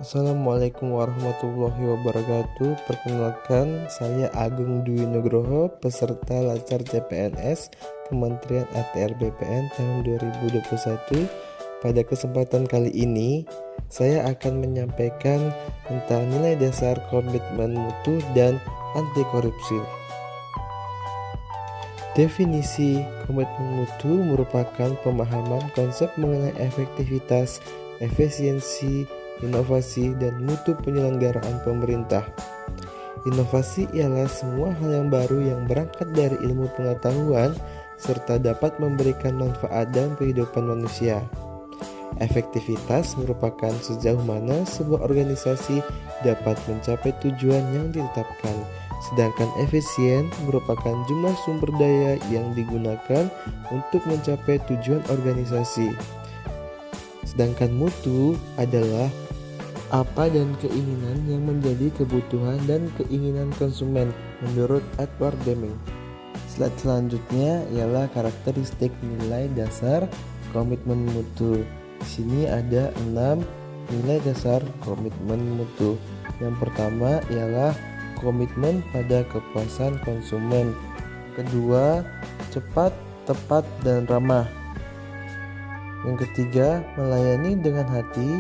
Assalamualaikum warahmatullahi wabarakatuh. Perkenalkan, saya Agung Dwi Nugroho, peserta Lacar CPNS Kementerian ATR BPN tahun 2021. Pada kesempatan kali ini, saya akan menyampaikan tentang nilai dasar komitmen mutu dan anti korupsi. Definisi komitmen mutu merupakan pemahaman konsep mengenai efektivitas, efisiensi, inovasi, dan mutu penyelenggaraan pemerintah. Inovasi ialah semua hal yang baru yang berangkat dari ilmu pengetahuan serta dapat memberikan manfaat dalam kehidupan manusia. Efektivitas merupakan sejauh mana sebuah organisasi dapat mencapai tujuan yang ditetapkan. Sedangkan efisien merupakan jumlah sumber daya yang digunakan untuk mencapai tujuan organisasi. Sedangkan mutu adalah apa dan keinginan yang menjadi kebutuhan dan keinginan konsumen menurut Edward Deming. Slide selanjutnya ialah karakteristik nilai dasar komitmen mutu. Di sini ada 6 nilai dasar komitmen mutu. Yang pertama ialah komitmen pada kepuasan konsumen. Kedua, cepat, tepat, dan ramah. Yang ketiga, melayani dengan hati.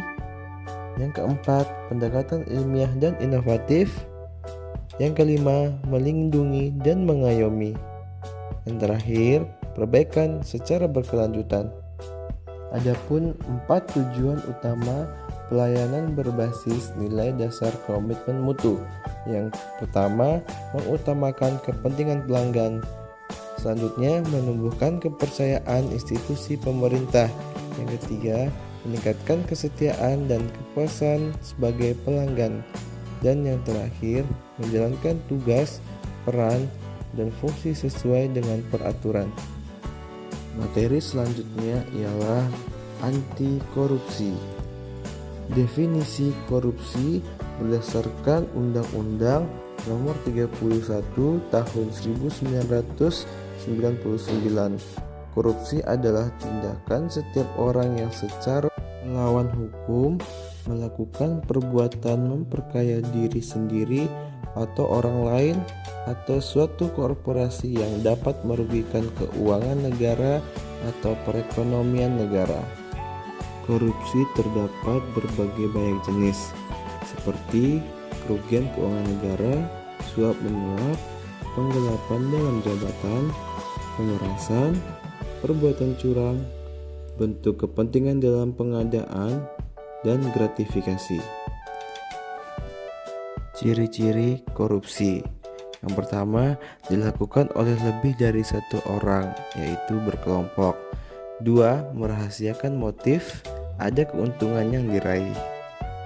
Yang keempat, pendekatan ilmiah dan inovatif. Yang kelima, melindungi dan mengayomi. Yang terakhir, perbaikan secara berkelanjutan. Adapun 4 tujuan utama pelayanan berbasis nilai dasar komitmen mutu. Yang pertama, mengutamakan kepentingan pelanggan. Selanjutnya, menumbuhkan kepercayaan institusi pemerintah. Yang ketiga, meningkatkan kesetiaan dan kepuasan sebagai pelanggan. Dan yang terakhir, menjalankan tugas, peran, dan fungsi sesuai dengan peraturan. Materi selanjutnya ialah anti korupsi. Definisi korupsi berdasarkan Undang-Undang Nomor 31 Tahun 1999. Korupsi adalah tindakan setiap orang yang secara melawan hukum melakukan perbuatan memperkaya diri sendiri atau orang lain atau suatu korporasi yang dapat merugikan keuangan negara atau perekonomian negara. Korupsi terdapat berbagai banyak jenis, seperti kerugian keuangan negara, suap menyuap, penggelapan dalam jabatan, pemerasan, perbuatan curang, bentuk kepentingan dalam pengadaan, dan gratifikasi. Ciri-ciri korupsi. Yang pertama, dilakukan oleh lebih dari satu orang, yaitu berkelompok. 2. Merahasiakan motif, ada keuntungan yang diraih.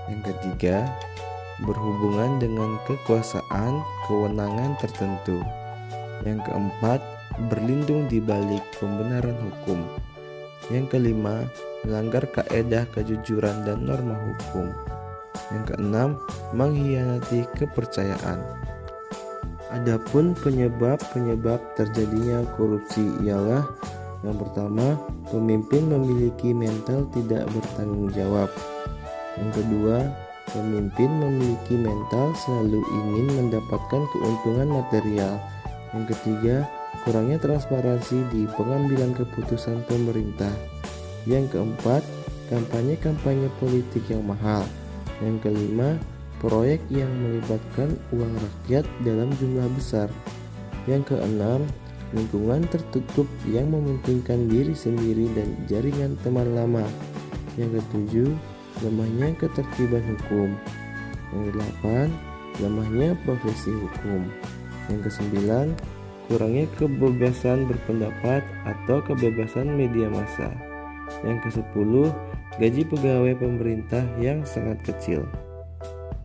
Yang ketiga, berhubungan dengan kekuasaan, kewenangan tertentu. Yang keempat, berlindung di balik pembenaran hukum. Yang kelima, melanggar kaedah kejujuran dan norma hukum. Yang keenam, mengkhianati kepercayaan. Adapun penyebab terjadinya korupsi ialah yang pertama, pemimpin memiliki mental tidak bertanggung jawab. Yang kedua, pemimpin memiliki mental selalu ingin mendapatkan keuntungan material. Yang ketiga, kurangnya transparansi di pengambilan keputusan pemerintah. Yang keempat, kampanye politik yang mahal. Yang kelima, proyek yang melibatkan uang rakyat dalam jumlah besar. Yang keenam, lingkungan tertutup yang mementingkan diri sendiri dan jaringan teman lama. Yang ketujuh, lemahnya ketertiban hukum. Yang kedelapan, lemahnya profesi hukum. Yang kesembilan, kurangnya kebebasan berpendapat atau kebebasan media massa. Yang kesepuluh, gaji pegawai pemerintah yang sangat kecil.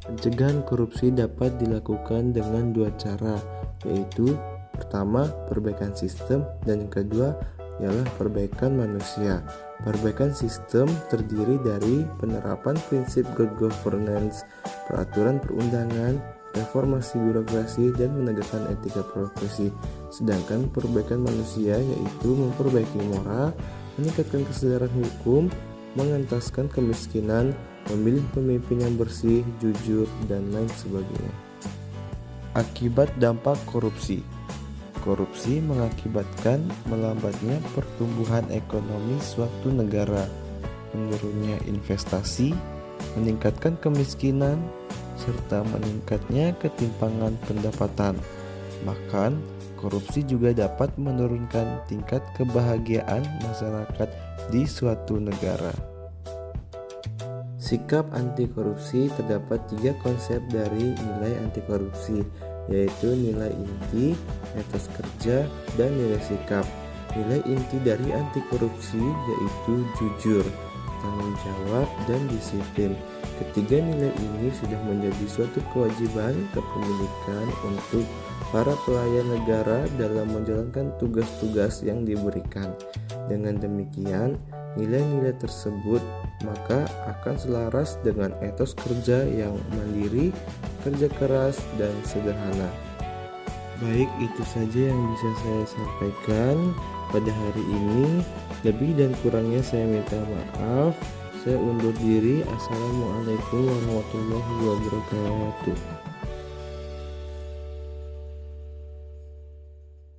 Pencegahan korupsi dapat dilakukan dengan 2 cara, yaitu pertama, perbaikan sistem, dan yang kedua ialah perbaikan manusia. Perbaikan sistem terdiri dari penerapan prinsip good governance, peraturan perundangan, reformasi birokrasi, dan menegakkan etika profesi. Sedangkan perbaikan manusia yaitu memperbaiki moral, meningkatkan kesadaran hukum, mengentaskan kemiskinan, memilih pemimpin yang bersih, jujur, dan lain sebagainya. Akibat dampak korupsi. Korupsi mengakibatkan melambatnya pertumbuhan ekonomi suatu negara, menurunnya investasi, meningkatkan kemiskinan, serta meningkatnya ketimpangan pendapatan. Bahkan, korupsi juga dapat menurunkan tingkat kebahagiaan masyarakat di suatu negara. Sikap anti korupsi. Terdapat 3 konsep dari nilai anti korupsi, yaitu nilai inti, etos kerja, dan nilai sikap. Nilai inti dari anti korupsi yaitu jujur, tanggung jawab, dan disiplin. Ketiga nilai ini sudah menjadi suatu kewajiban kepemilikan untuk para pelayan negara dalam menjalankan tugas-tugas yang diberikan. Dengan demikian, nilai-nilai tersebut maka akan selaras dengan etos kerja yang mandiri, kerja keras, dan sederhana. Baik, itu saja yang bisa saya sampaikan pada hari ini. Lebih dan kurangnya saya minta maaf. Saya undur diri. Assalamualaikum warahmatullahi wabarakatuh.